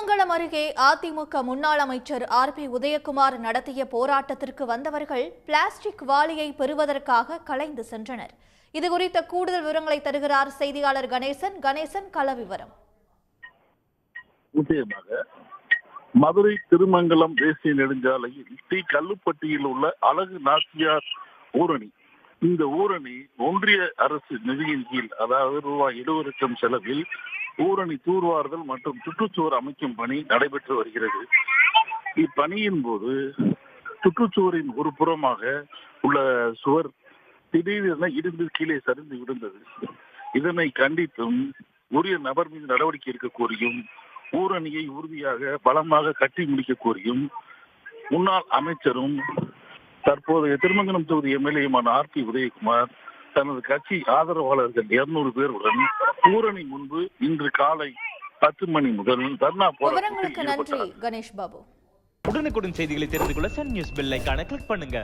திருமங்கலம் அருகே அதிமுக முன்னாள் அமைச்சர் ஆர்.பி. உதயகுமார் நடத்திய போராட்டத்திற்கு வந்தவர்கள் பிளாஸ்டிக் வாளியை பெறுவதற்காக கலைந்து சென்றனர். இதுகுறித்த கூடுதல் விவரங்களை தருகிறார் செய்தியாளர் கணேசன். கணேசன், கள விவரம். மதுரை திருமங்கலம் தேசிய நெடுஞ்சாலையில் டி கல்லுப்பட்டியில் உள்ள அழகு நாச்சியார் ஊரணி. இந்த ஊரணி ஒன்றிய அரசு நிதியின் கீழ், அதாவது ரூபாய் 20 லட்சம் செலவில் ஊரணி தூர்வாறுதல் மற்றும் சுற்றுச்சுவர் அமைக்கும் பணி நடைபெற்று வருகிறது. இப்பணியின் போது சுற்றுச்சுவரின் ஒரு புறமாக உள்ள சுவர் திடீரென இடிந்து கீழே சரிந்து விழுந்தது. இதனை கண்டித்தும் உரிய நபர் மீது நடவடிக்கை எடுக்க கோரியும் ஊரணியை உறுதியாக பலமாக கட்டி முடிக்க கோரியும் முன்னாள் அமைச்சரும் தற்போதைய திருமங்கலம் தொகுதி எம்எல்ஏமான ஆர்.பி. உதயகுமார் தனது கட்சி ஆதரவாளர்கள் 200 பேருடன் ஊரணி முன்பு இன்று காலை 10 மணி முதல் தர்ணா போராட்டத்தில் நன்றி கணேஷ் பாபு. உடனுக்குடன் செய்திகளை தெரிந்து கொள்ள சன் நியூஸ் பெல் ஐகானை கிளிக் பண்ணுங்க.